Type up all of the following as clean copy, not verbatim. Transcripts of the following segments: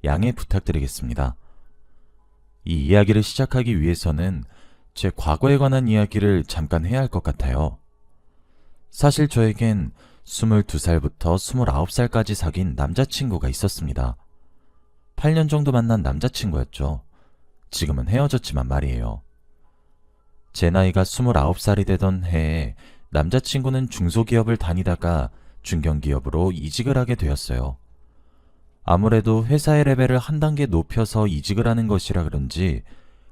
양해 부탁드리겠습니다. 이 이야기를 시작하기 위해서는 제 과거에 관한 이야기를 잠깐 해야 할 것 같아요. 사실 저에겐 22살부터 29살까지 사귄 남자친구가 있었습니다. 8년 정도 만난 남자친구였죠. 지금은 헤어졌지만 말이에요. 제 나이가 29살이 되던 해에 남자친구는 중소기업을 다니다가 중견기업으로 이직을 하게 되었어요. 아무래도 회사의 레벨을 한 단계 높여서 이직을 하는 것이라 그런지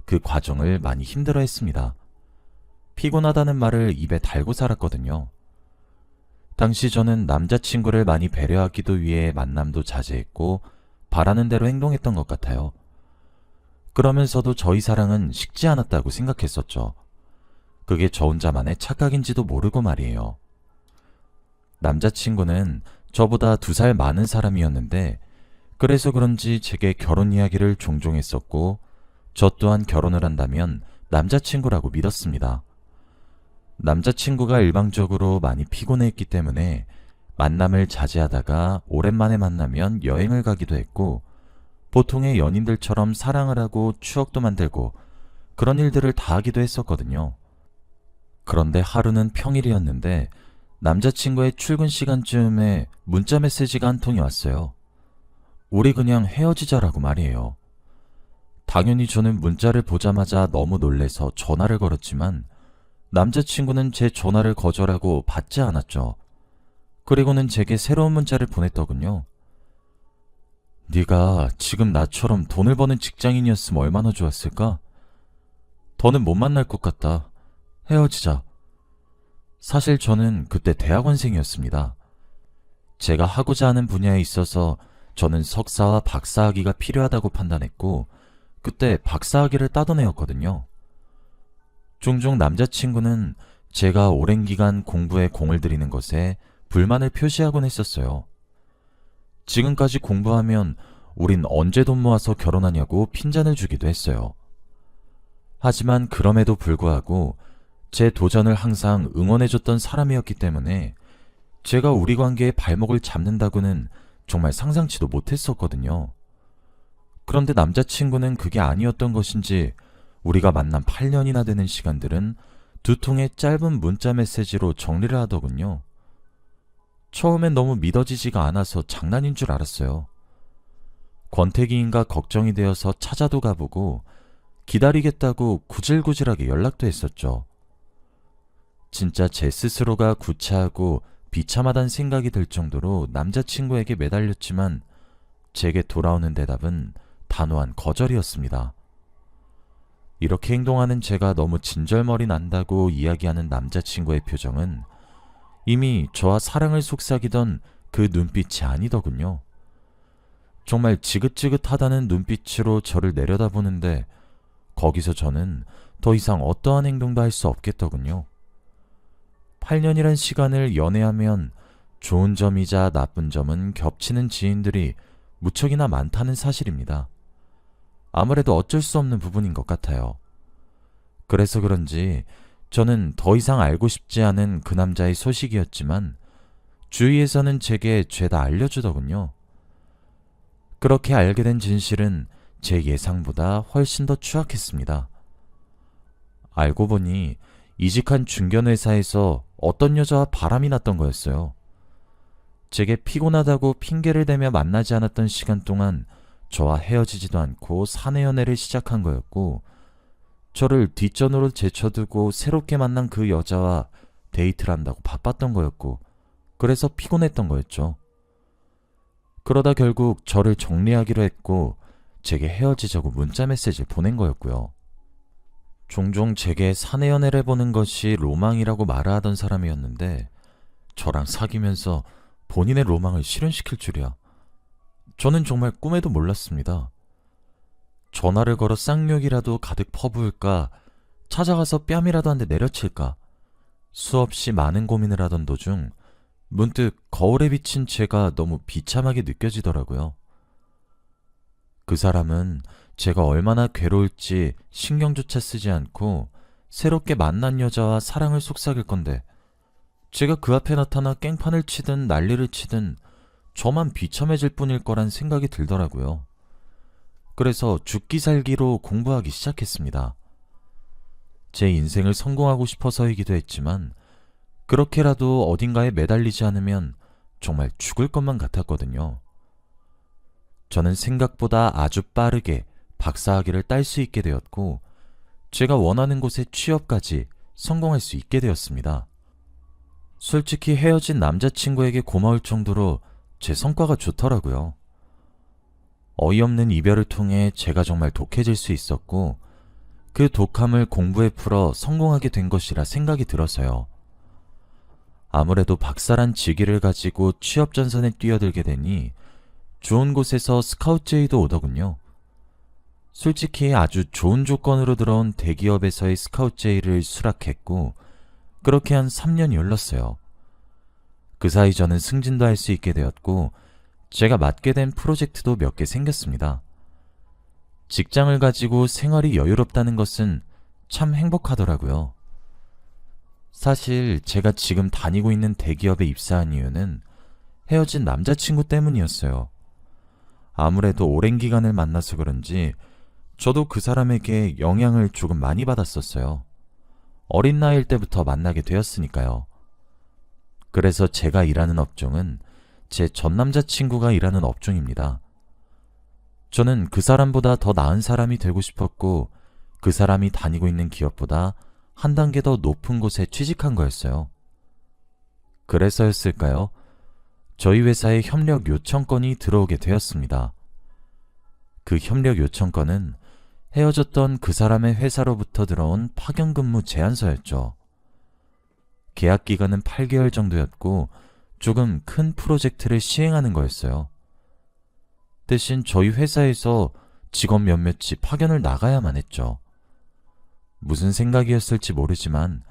그 과정을 많이 힘들어 했습니다. 피곤하다는 말을 입에 달고 살았거든요. 당시 저는 남자친구를 많이 배려하기도 위해 만남도 자제했고 바라는 대로 행동했던 것 같아요. 그러면서도 저희 사랑은 식지 않았다고 생각했었죠. 그게 저 혼자만의 착각인지도 모르고 말이에요. 남자친구는 저보다 2살 많은 사람이었는데 그래서 그런지 제게 결혼 이야기를 종종 했었고 저 또한 결혼을 한다면 남자친구라고 믿었습니다. 남자친구가 일방적으로 많이 피곤해했기 때문에 만남을 자제하다가 오랜만에 만나면 여행을 가기도 했고 보통의 연인들처럼 사랑을 하고 추억도 만들고 그런 일들을 다 하기도 했었거든요. 그런데 하루는 평일이었는데 남자친구의 출근 시간쯤에 문자 메시지가 한 통이 왔어요. 우리 그냥 헤어지자라고 말이에요. 당연히 저는 문자를 보자마자 너무 놀래서 전화를 걸었지만 남자친구는 제 전화를 거절하고 받지 않았죠. 그리고는 제게 새로운 문자를 보냈더군요. 네가 지금 나처럼 돈을 버는 직장인이었으면 얼마나 좋았을까? 더는 못 만날 것 같다. 헤어지자. 사실 저는 그때 대학원생이었습니다. 제가 하고자 하는 분야에 있어서 저는 석사와 박사학위가 필요하다고 판단했고 그때 박사학위를 따던 애였거든요. 종종 남자친구는 제가 오랜 기간 공부에 공을 들이는 것에 불만을 표시하곤 했었어요. 지금까지 공부하면 우린 언제 돈 모아서 결혼하냐고 핀잔을 주기도 했어요. 하지만 그럼에도 불구하고 제 도전을 항상 응원해줬던 사람이었기 때문에 제가 우리 관계에 발목을 잡는다고는 정말 상상치도 못했었거든요. 그런데 남자친구는 그게 아니었던 것인지 우리가 만난 8년이나 되는 시간들은 2통의 짧은 문자 메시지로 정리를 하더군요. 처음엔 너무 믿어지지가 않아서 장난인 줄 알았어요. 권태기인가 걱정이 되어서 찾아도 가보고 기다리겠다고 구질구질하게 연락도 했었죠. 진짜 제 스스로가 구차하고 비참하단 생각이 들 정도로 남자친구에게 매달렸지만 제게 돌아오는 대답은 단호한 거절이었습니다. 이렇게 행동하는 제가 너무 진절머리 난다고 이야기하는 남자친구의 표정은 이미 저와 사랑을 속삭이던 그 눈빛이 아니더군요. 정말 지긋지긋하다는 눈빛으로 저를 내려다보는데 거기서 저는 더 이상 어떠한 행동도 할 수 없겠더군요. 8년이란 시간을 연애하면 좋은 점이자 나쁜 점은 겹치는 지인들이 무척이나 많다는 사실입니다. 아무래도 어쩔 수 없는 부분인 것 같아요. 그래서 그런지 저는 더 이상 알고 싶지 않은 그 남자의 소식이었지만 주위에서는 제게 죄다 알려주더군요. 그렇게 알게 된 진실은 제 예상보다 훨씬 더 추악했습니다. 알고 보니 이직한 중견회사에서 어떤 여자와 바람이 났던 거였어요. 제게 피곤하다고 핑계를 대며 만나지 않았던 시간 동안 저와 헤어지지도 않고 사내 연애를 시작한 거였고 저를 뒷전으로 제쳐두고 새롭게 만난 그 여자와 데이트를 한다고 바빴던 거였고 그래서 피곤했던 거였죠. 그러다 결국 저를 정리하기로 했고 제게 헤어지자고 문자 메시지를 보낸 거였고요. 종종 제게 사내 연애를 해보는 것이 로망이라고 말하던 사람이었는데 저랑 사귀면서 본인의 로망을 실현시킬 줄이야. 저는 정말 꿈에도 몰랐습니다. 전화를 걸어 쌍욕이라도 가득 퍼부을까, 찾아가서 뺨이라도 한 대 내려칠까, 수없이 많은 고민을 하던 도중 문득 거울에 비친 제가 너무 비참하게 느껴지더라고요. 그 사람은 제가 얼마나 괴로울지 신경조차 쓰지 않고 새롭게 만난 여자와 사랑을 속삭일 건데 제가 그 앞에 나타나 깽판을 치든 난리를 치든 저만 비참해질 뿐일 거란 생각이 들더라고요. 그래서 죽기 살기로 공부하기 시작했습니다. 제 인생을 성공하고 싶어서이기도 했지만 그렇게라도 어딘가에 매달리지 않으면 정말 죽을 것만 같았거든요. 저는 생각보다 아주 빠르게 박사학위를 딸 수 있게 되었고 제가 원하는 곳에 취업까지 성공할 수 있게 되었습니다. 솔직히 헤어진 남자친구에게 고마울 정도로 제 성과가 좋더라고요. 어이없는 이별을 통해 제가 정말 독해질 수 있었고 그 독함을 공부에 풀어 성공하게 된 것이라 생각이 들어서요. 아무래도 박사란 직위를 가지고 취업 전선에 뛰어들게 되니 좋은 곳에서 스카우트 제의도 오더군요. 솔직히 아주 좋은 조건으로 들어온 대기업에서의 스카우트 제의를 수락했고 그렇게 한 3년이 흘렀어요. 그 사이 저는 승진도 할 수 있게 되었고 제가 맡게 된 프로젝트도 몇 개 생겼습니다. 직장을 가지고 생활이 여유롭다는 것은 참 행복하더라고요. 사실 제가 지금 다니고 있는 대기업에 입사한 이유는 헤어진 남자친구 때문이었어요. 아무래도 오랜 기간을 만나서 그런지 저도 그 사람에게 영향을 조금 많이 받았었어요. 어린 나이일 때부터 만나게 되었으니까요. 그래서 제가 일하는 업종은 제 전 남자친구가 일하는 업종입니다. 저는 그 사람보다 더 나은 사람이 되고 싶었고 그 사람이 다니고 있는 기업보다 한 단계 더 높은 곳에 취직한 거였어요. 그래서였을까요? 저희 회사에 협력 요청건이 들어오게 되었습니다. 그 협력 요청건은 헤어졌던 그 사람의 회사로부터 들어온 파견 근무 제안서였죠. 계약 기간은 8개월 정도였고 조금 큰 프로젝트를 시행하는 거였어요. 대신 저희 회사에서 직원 몇몇이 파견을 나가야만 했죠. 무슨 생각이었을지 모르지만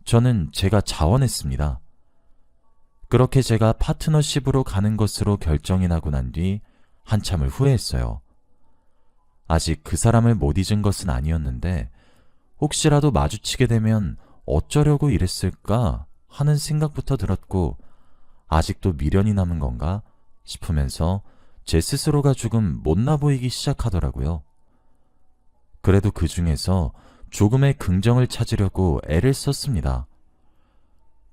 저는 제가 자원했습니다. 그렇게 제가 파트너십으로 가는 것으로 결정이 나고 난 뒤 한참을 후회했어요. 아직 그 사람을 못 잊은 것은 아니었는데 혹시라도 마주치게 되면 어쩌려고 이랬을까 하는 생각부터 들었고 아직도 미련이 남은 건가 싶으면서 제 스스로가 조금 못나 보이기 시작하더라고요. 그래도 그 중에서 조금의 긍정을 찾으려고 애를 썼습니다.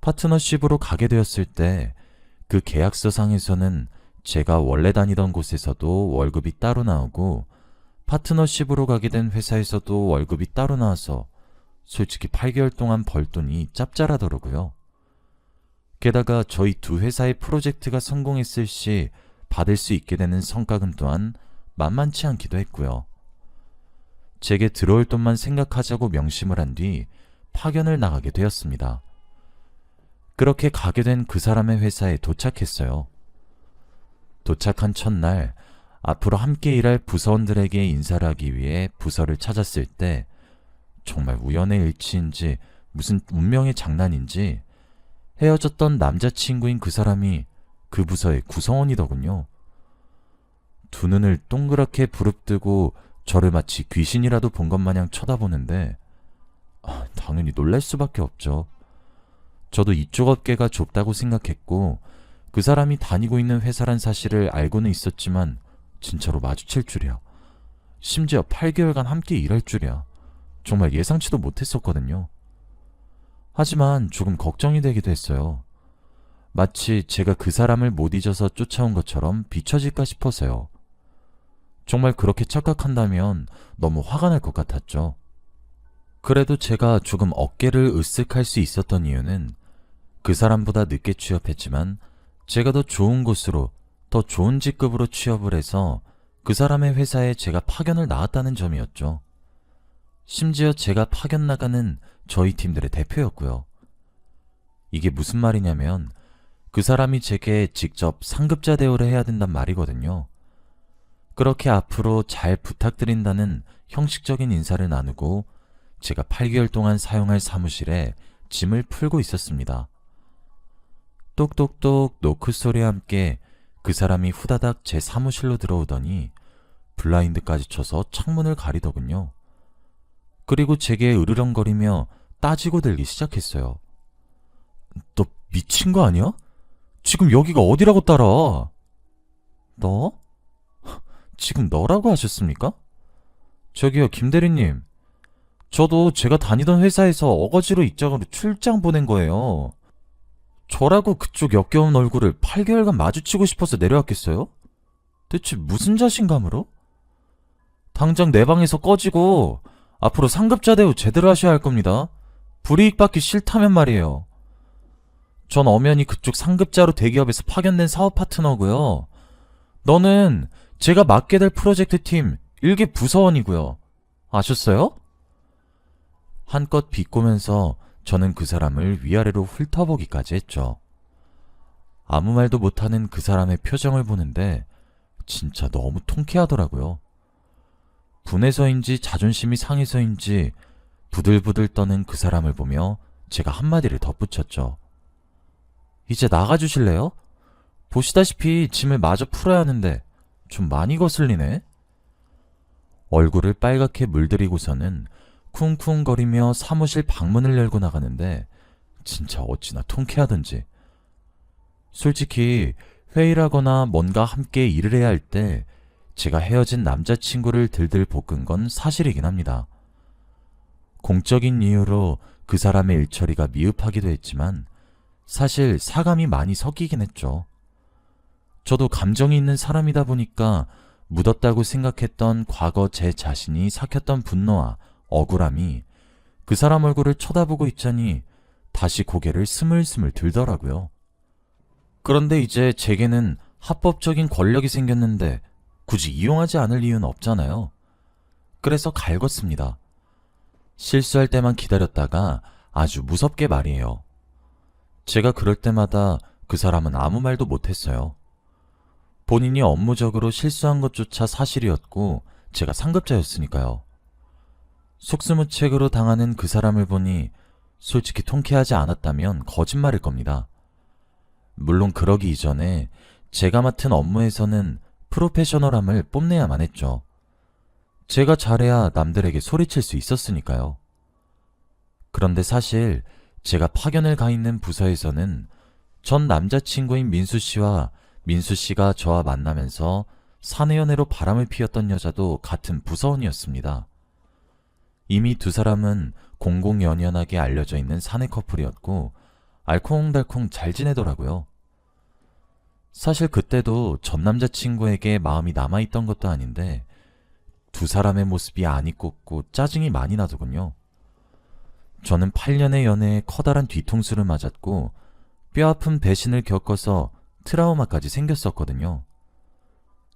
파트너십으로 가게 되었을 때 그 계약서상에서는 제가 원래 다니던 곳에서도 월급이 따로 나오고 파트너십으로 가게 된 회사에서도 월급이 따로 나와서 솔직히 8개월 동안 벌 돈이 짭짤하더라고요. 게다가 저희 두 회사의 프로젝트가 성공했을 시 받을 수 있게 되는 성과금 또한 만만치 않기도 했고요. 제게 들어올 돈만 생각하자고 명심을 한 뒤 파견을 나가게 되었습니다. 그렇게 가게 된 그 사람의 회사에 도착했어요. 도착한 첫날 앞으로 함께 일할 부서원들에게 인사를 하기 위해 부서를 찾았을 때 정말 우연의 일치인지 무슨 운명의 장난인지 헤어졌던 남자친구인 그 사람이 그 부서의 구성원이더군요. 두 눈을 동그랗게 부릅뜨고 저를 마치 귀신이라도 본 것 마냥 쳐다보는데 당연히 놀랄 수밖에 없죠. 저도 이쪽 업계가 좁다고 생각했고 그 사람이 다니고 있는 회사란 사실을 알고는 있었지만 진짜로 마주칠 줄이야. 심지어 8개월간 함께 일할 줄이야. 정말 예상치도 못했었거든요. 하지만 조금 걱정이 되기도 했어요. 마치 제가 그 사람을 못 잊어서 쫓아온 것처럼 비춰질까 싶어서요. 정말 그렇게 착각한다면 너무 화가 날 것 같았죠. 그래도 제가 조금 어깨를 으쓱할 수 있었던 이유는 그 사람보다 늦게 취업했지만 제가 더 좋은 곳으로, 더 좋은 직급으로 취업을 해서 그 사람의 회사에 제가 파견을 나왔다는 점이었죠. 심지어 제가 파견 나가는 저희 팀들의 대표였고요. 이게 무슨 말이냐면 그 사람이 제게 직접 상급자 대우를 해야 된단 말이거든요. 그렇게 앞으로 잘 부탁드린다는 형식적인 인사를 나누고 제가 8개월 동안 사용할 사무실에 짐을 풀고 있었습니다. 똑똑똑 노크 소리와 함께 그 사람이 후다닥 제 사무실로 들어오더니 블라인드까지 쳐서 창문을 가리더군요. 그리고 제게 으르렁거리며 따지고 들기 시작했어요. 너 미친 거 아니야? 지금 여기가 어디라고 따라? 너? 지금 너라고 하셨습니까? 저기요, 김 대리님. 저도 제가 다니던 회사에서 어거지로 입장으로 출장 보낸 거예요. 저라고 그쪽 역겨운 얼굴을 8개월간 마주치고 싶어서 내려왔겠어요? 대체 무슨 자신감으로? 당장 내 방에서 꺼지고 앞으로 상급자 대우 제대로 하셔야 할 겁니다. 불이익 받기 싫다면 말이에요. 전 엄연히 그쪽 상급자로 대기업에서 파견된 사업 파트너고요. 너는 제가 맡게 될 프로젝트 팀 일개 부서원이고요. 아셨어요? 한껏 비꼬면서 저는 그 사람을 위아래로 훑어보기까지 했죠. 아무 말도 못하는 그 사람의 표정을 보는데 진짜 너무 통쾌하더라고요. 분해서인지 자존심이 상해서인지 부들부들 떠는 그 사람을 보며 제가 한마디를 덧붙였죠. 이제 나가주실래요? 보시다시피 짐을 마저 풀어야 하는데 좀 많이 거슬리네. 얼굴을 빨갛게 물들이고서는 쿵쿵거리며 사무실 방문을 열고 나가는데 진짜 어찌나 통쾌하던지. 솔직히 회의라거나 뭔가 함께 일을 해야 할 때 제가 헤어진 남자친구를 들들 볶은 건 사실이긴 합니다. 공적인 이유로 그 사람의 일처리가 미흡하기도 했지만 사실 사감이 많이 섞이긴 했죠. 저도 감정이 있는 사람이다 보니까 묻었다고 생각했던 과거 제 자신이 삭혔던 분노와 억울함이 그 사람 얼굴을 쳐다보고 있자니 다시 고개를 스물스물 들더라고요. 그런데 이제 제게는 합법적인 권력이 생겼는데 굳이 이용하지 않을 이유는 없잖아요. 그래서 갈궜습니다. 실수할 때만 기다렸다가 아주 무섭게 말이에요. 제가 그럴 때마다 그 사람은 아무 말도 못했어요. 본인이 업무적으로 실수한 것조차 사실이었고 제가 상급자였으니까요. 속수무책으로 당하는 그 사람을 보니 솔직히 통쾌하지 않았다면 거짓말일 겁니다. 물론 그러기 이전에 제가 맡은 업무에서는 프로페셔널함을 뽐내야만 했죠. 제가 잘해야 남들에게 소리칠 수 있었으니까요. 그런데 사실 제가 파견을 가 있는 부서에서는 전 남자친구인 민수 씨와 민수 씨가 저와 만나면서 사내연애로 바람을 피웠던 여자도 같은 부서원이었습니다. 이미 두 사람은 공공연연하게 알려져 있는 사내 커플이었고 알콩달콩 잘 지내더라고요. 사실 그때도 전 남자친구에게 마음이 남아있던 것도 아닌데 두 사람의 모습이 안이 꽂고 짜증이 많이 나더군요. 저는 8년의 연애에 커다란 뒤통수를 맞았고 뼈아픈 배신을 겪어서 트라우마까지 생겼었거든요.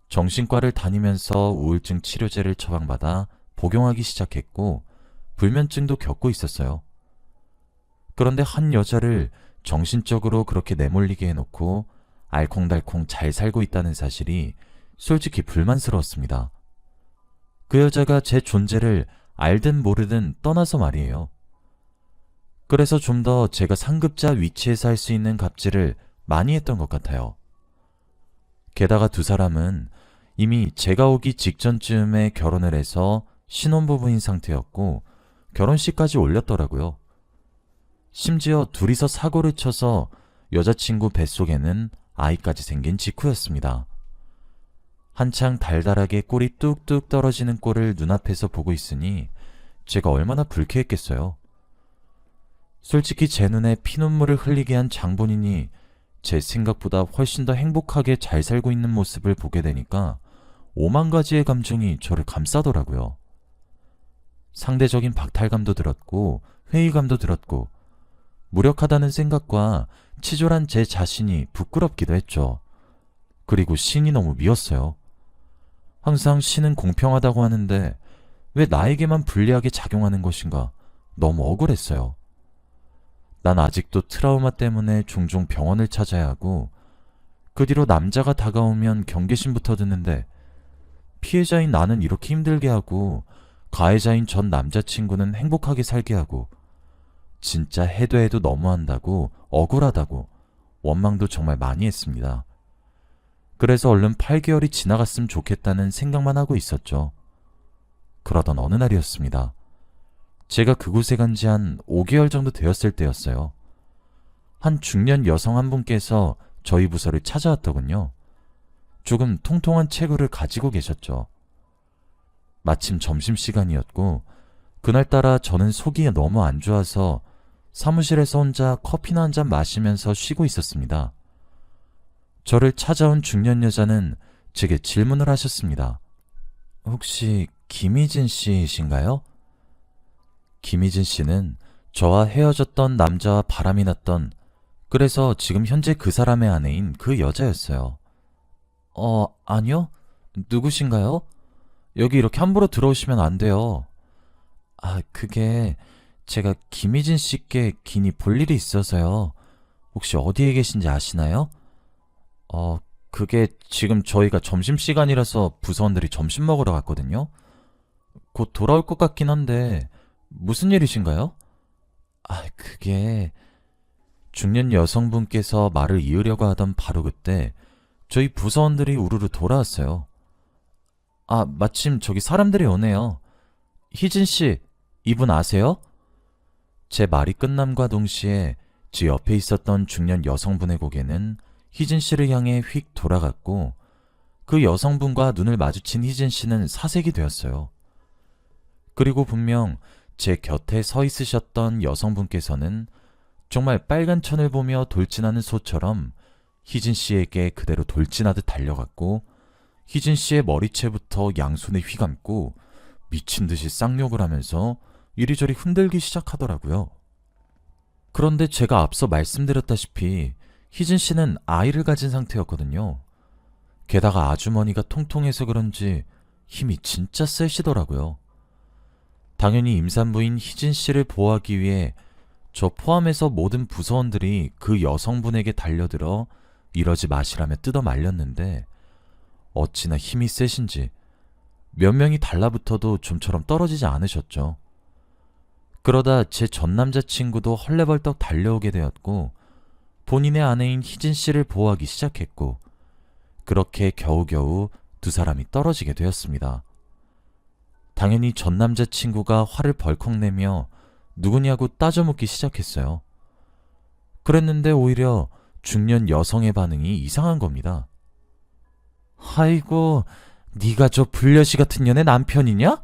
정신과를 다니면서 우울증 치료제를 처방받아 복용하기 시작했고 불면증도 겪고 있었어요. 그런데 한 여자를 정신적으로 그렇게 내몰리게 해놓고 알콩달콩 잘 살고 있다는 사실이 솔직히 불만스러웠습니다. 그 여자가 제 존재를 알든 모르든 떠나서 말이에요. 그래서 좀 더 제가 상급자 위치에서 할 수 있는 갑질을 많이 했던 것 같아요. 게다가 두 사람은 이미 제가 오기 직전쯤에 결혼을 해서 신혼부부인 상태였고 결혼식까지 올렸더라고요. 심지어 둘이서 사고를 쳐서 여자친구 뱃속에는 아이까지 생긴 직후였습니다. 한창 달달하게 꿀이 뚝뚝 떨어지는 꼴을 눈앞에서 보고 있으니 제가 얼마나 불쾌했겠어요. 솔직히 제 눈에 피눈물을 흘리게 한 장본인이 제 생각보다 훨씬 더 행복하게 잘 살고 있는 모습을 보게 되니까 5만 가지의 감정이 저를 감싸더라고요. 상대적인 박탈감도 들었고 회의감도 들었고 무력하다는 생각과 치졸한 제 자신이 부끄럽기도 했죠. 그리고 신이 너무 미웠어요. 항상 신은 공평하다고 하는데 왜 나에게만 불리하게 작용하는 것인가 너무 억울했어요. 난 아직도 트라우마 때문에 종종 병원을 찾아야 하고 그 뒤로 남자가 다가오면 경계심부터 드는데 피해자인 나는 이렇게 힘들게 하고 가해자인 전 남자친구는 행복하게 살게 하고 진짜 해도 해도 너무한다고 억울하다고 원망도 정말 많이 했습니다. 그래서 얼른 8개월이 지나갔으면 좋겠다는 생각만 하고 있었죠. 그러던 어느 날이었습니다. 제가 그곳에 간 지 한 5개월 정도 되었을 때였어요. 한 중년 여성 한 분께서 저희 부서를 찾아왔더군요. 조금 통통한 체구를 가지고 계셨죠. 마침 점심시간이었고 그날따라 저는 속이 너무 안 좋아서 사무실에서 혼자 커피나 한 잔 마시면서 쉬고 있었습니다. 저를 찾아온 중년 여자는 제게 질문을 하셨습니다. 혹시 김희진 씨이신가요? 김희진 씨는 저와 헤어졌던 남자와 바람이 났던, 그래서 지금 현재 그 사람의 아내인 그 여자였어요. 아니요? 누구신가요? 여기 이렇게 함부로 들어오시면 안 돼요. 그게 제가 김희진 씨께 긴히 볼 일이 있어서요. 혹시 어디에 계신지 아시나요? 그게 지금 저희가 점심시간이라서 부서원들이 점심 먹으러 갔거든요. 곧 돌아올 것 같긴 한데 무슨 일이신가요? 그게 중년 여성분께서 말을 이으려고 하던 바로 그때 저희 부서원들이 우르르 돌아왔어요. 마침 저기 사람들이 오네요. 희진 씨, 이분 아세요? 제 말이 끝남과 동시에 제 옆에 있었던 중년 여성분의 고개는 희진 씨를 향해 휙 돌아갔고 그 여성분과 눈을 마주친 희진 씨는 사색이 되었어요. 그리고 분명 제 곁에 서 있으셨던 여성분께서는 정말 빨간 천을 보며 돌진하는 소처럼 희진 씨에게 그대로 돌진하듯 달려갔고 희진 씨의 머리채부터 양손에 휘감고 미친 듯이 쌍욕을 하면서 이리저리 흔들기 시작하더라고요. 그런데 제가 앞서 말씀드렸다시피 희진 씨는 아이를 가진 상태였거든요. 게다가 아주머니가 통통해서 그런지 힘이 진짜 세시더라고요. 당연히 임산부인 희진 씨를 보호하기 위해 저 포함해서 모든 부서원들이 그 여성분에게 달려들어 이러지 마시라며 뜯어 말렸는데 어찌나 힘이 세신지 몇 명이 달라붙어도 좀처럼 떨어지지 않으셨죠. 그러다 제 전 남자친구도 헐레벌떡 달려오게 되었고 본인의 아내인 희진 씨를 보호하기 시작했고 그렇게 겨우겨우 두 사람이 떨어지게 되었습니다. 당연히 전 남자친구가 화를 벌컥 내며 누구냐고 따져묻기 시작했어요. 그랬는데 오히려 중년 여성의 반응이 이상한 겁니다. 아이고, 네가 저 불려시 같은 년의 남편이냐?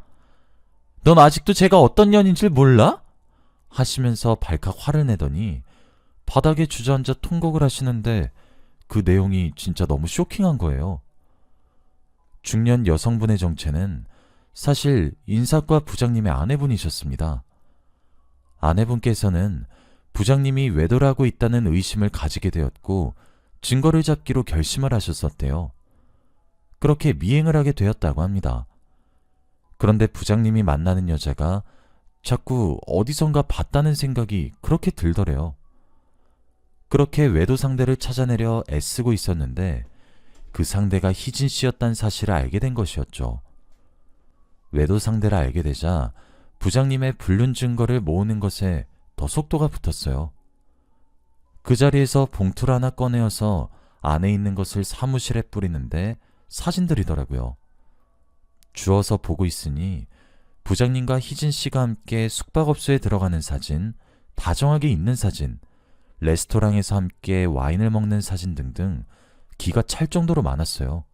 넌 아직도 제가 어떤 년인 줄 몰라? 하시면서 발칵 화를 내더니 바닥에 주저앉아 통곡을 하시는데 그 내용이 진짜 너무 쇼킹한 거예요. 중년 여성분의 정체는 사실 인사과 부장님의 아내분이셨습니다. 아내분께서는 부장님이 외도라고 있다는 의심을 가지게 되었고 증거를 잡기로 결심을 하셨었대요. 그렇게 미행을 하게 되었다고 합니다. 그런데 부장님이 만나는 여자가 자꾸 어디선가 봤다는 생각이 그렇게 들더래요. 그렇게 외도 상대를 찾아내려 애쓰고 있었는데 그 상대가 희진 씨였다는 사실을 알게 된 것이었죠. 외도 상대를 알게 되자 부장님의 불륜 증거를 모으는 것에 더 속도가 붙었어요. 그 자리에서 봉투를 하나 꺼내어서 안에 있는 것을 사무실에 뿌리는데 사진들이더라고요. 주워서 보고 있으니 부장님과 희진 씨가 함께 숙박업소에 들어가는 사진, 다정하게 있는 사진, 레스토랑에서 함께 와인을 먹는 사진 등등 기가 찰 정도로 많았어요.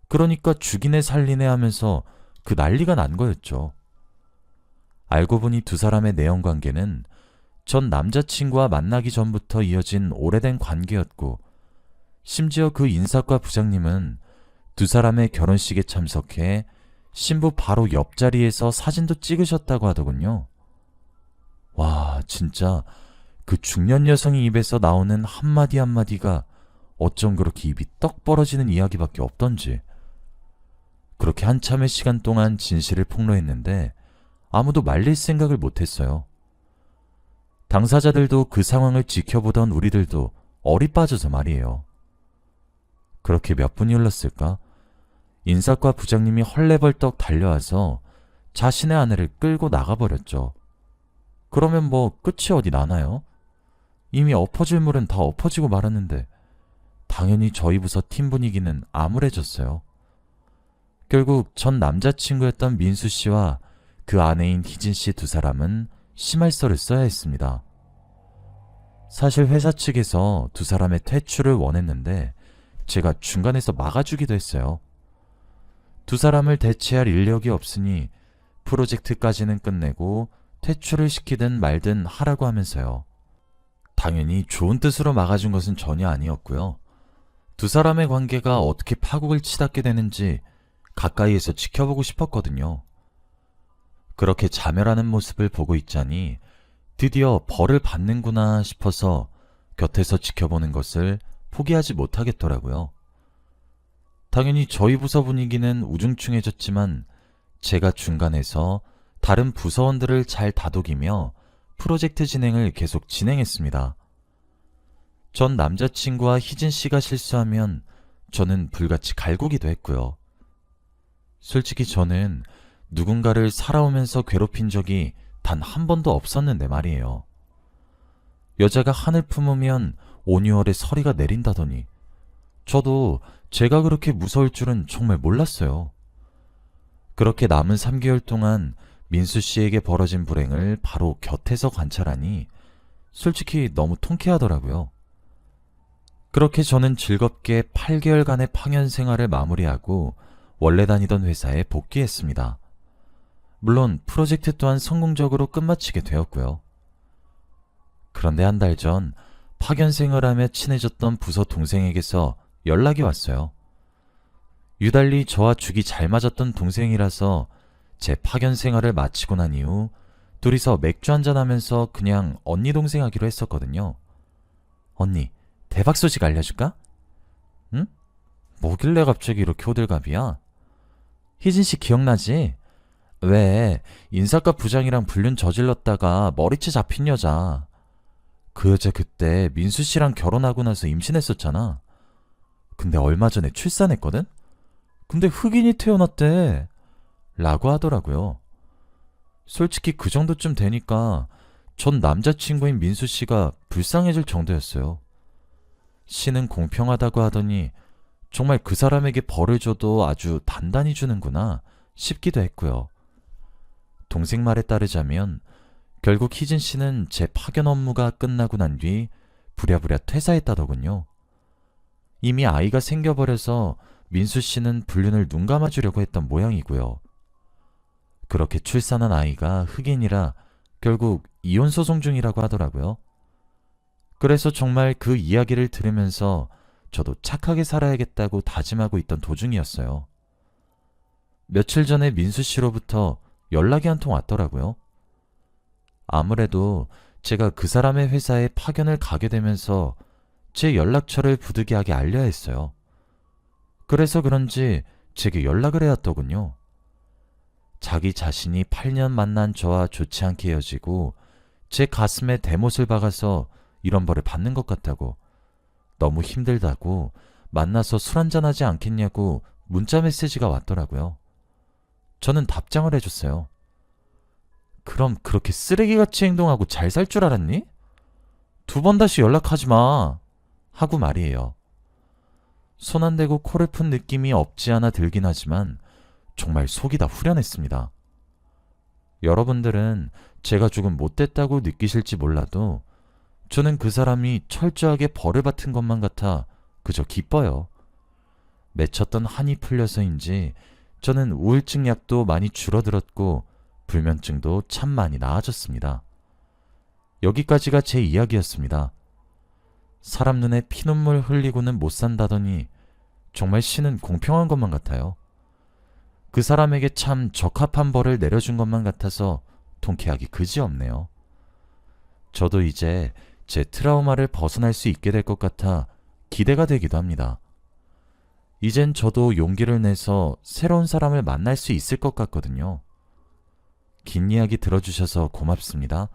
그러니까 죽이네 살리네 하면서 그 난리가 난 거였죠. 알고 보니 두 사람의 내연 관계는 전 남자친구와 만나기 전부터 이어진 오래된 관계였고 심지어 그 인사과 부장님은 두 사람의 결혼식에 참석해 신부 바로 옆자리에서 사진도 찍으셨다고 하더군요. 와, 진짜 그 중년 여성의 입에서 나오는 한마디 한마디가 어쩜 그렇게 입이 떡 벌어지는 이야기밖에 없던지. 그렇게 한참의 시간 동안 진실을 폭로했는데 아무도 말릴 생각을 못했어요. 당사자들도 그 상황을 지켜보던 우리들도 얼이 빠져서 말이에요. 그렇게 몇 분이 흘렀을까? 인사과 부장님이 헐레벌떡 달려와서 자신의 아내를 끌고 나가버렸죠. 그러면 뭐 끝이 어디 나나요? 이미 엎어질 물은 다 엎어지고 말았는데 당연히 저희 부서 팀 분위기는 암울해졌어요. 결국 전 남자친구였던 민수 씨와 그 아내인 희진 씨 두 사람은 심할서를 써야 했습니다. 사실 회사 측에서 두 사람의 퇴출을 원했는데 제가 중간에서 막아주기도 했어요. 두 사람을 대체할 인력이 없으니 프로젝트까지는 끝내고 퇴출을 시키든 말든 하라고 하면서요. 당연히 좋은 뜻으로 막아준 것은 전혀 아니었고요. 두 사람의 관계가 어떻게 파국을 치닫게 되는지 가까이에서 지켜보고 싶었거든요. 그렇게 자멸하는 모습을 보고 있자니 드디어 벌을 받는구나 싶어서 곁에서 지켜보는 것을 포기하지 못하겠더라고요. 당연히 저희 부서 분위기는 우중충해졌지만 제가 중간에서 다른 부서원들을 잘 다독이며 프로젝트 진행을 계속 진행했습니다. 전 남자친구와 희진 씨가 실수하면 저는 불같이 갈구기도 했고요. 솔직히 저는 누군가를 살아오면서 괴롭힌 적이 단 한 번도 없었는데 말이에요. 여자가 한을 품으면 온유월에 서리가 내린다더니 저도 제가 그렇게 무서울 줄은 정말 몰랐어요. 그렇게 남은 3개월 동안 민수 씨에게 벌어진 불행을 바로 곁에서 관찰하니 솔직히 너무 통쾌하더라고요. 그렇게 저는 즐겁게 8개월간의 파견 생활을 마무리하고 원래 다니던 회사에 복귀했습니다. 물론 프로젝트 또한 성공적으로 끝마치게 되었고요. 그런데 한 달 전 파견 생활하며 친해졌던 부서 동생에게서 연락이 왔어요. 유달리 저와 죽이 잘 맞았던 동생이라서 제 파견 생활을 마치고 난 이후 둘이서 맥주 한잔하면서 그냥 언니 동생 하기로 했었거든요. 언니, 대박 소식 알려줄까? 응? 뭐길래 갑자기 이렇게 호들갑이야? 희진 씨 기억나지? 왜 인사과 부장이랑 불륜 저질렀다가 머리채 잡힌 여자. 그 여자 그때 민수 씨랑 결혼하고 나서 임신했었잖아. 근데 얼마 전에 출산했거든? 근데 흑인이 태어났대. 라고 하더라고요. 솔직히 그 정도쯤 되니까 전 남자친구인 민수 씨가 불쌍해질 정도였어요. 씨는 공평하다고 하더니 정말 그 사람에게 벌을 줘도 아주 단단히 주는구나 싶기도 했고요. 동생 말에 따르자면 결국 희진 씨는 제 파견 업무가 끝나고 난 뒤 부랴부랴 퇴사했다더군요. 이미 아이가 생겨버려서 민수 씨는 불륜을 눈 감아주려고 했던 모양이고요. 그렇게 출산한 아이가 흑인이라 결국 이혼 소송 중이라고 하더라고요. 그래서 정말 그 이야기를 들으면서 저도 착하게 살아야겠다고 다짐하고 있던 도중이었어요. 며칠 전에 민수 씨로부터 연락이 한 통 왔더라고요. 아무래도 제가 그 사람의 회사에 파견을 가게 되면서 제 연락처를 부득이하게 알려야 했어요. 그래서 그런지 제게 연락을 해왔더군요. 자기 자신이 8년 만난 저와 좋지 않게 헤어지고 제 가슴에 대못을 박아서 이런 벌을 받는 것 같다고, 너무 힘들다고 만나서 술 한잔하지 않겠냐고 문자 메시지가 왔더라고요. 저는 답장을 해줬어요. 그럼 그렇게 쓰레기같이 행동하고 잘 살 줄 알았니? 2번 다시 연락하지 마. 하고 말이에요. 손 안 대고 코를 푼 느낌이 없지 않아 들긴 하지만 정말 속이 다 후련했습니다. 여러분들은 제가 조금 못됐다고 느끼실지 몰라도 저는 그 사람이 철저하게 벌을 받은 것만 같아 그저 기뻐요. 맺혔던 한이 풀려서인지 저는 우울증 약도 많이 줄어들었고 불면증도 참 많이 나아졌습니다. 여기까지가 제 이야기였습니다. 사람 눈에 피눈물 흘리고는 못 산다더니 정말 씨는 공평한 것만 같아요. 그 사람에게 참 적합한 벌을 내려준 것만 같아서 통쾌하기 그지없네요. 저도 이제 제 트라우마를 벗어날 수 있게 될 것 같아 기대가 되기도 합니다. 이젠 저도 용기를 내서 새로운 사람을 만날 수 있을 것 같거든요. 긴 이야기 들어주셔서 고맙습니다.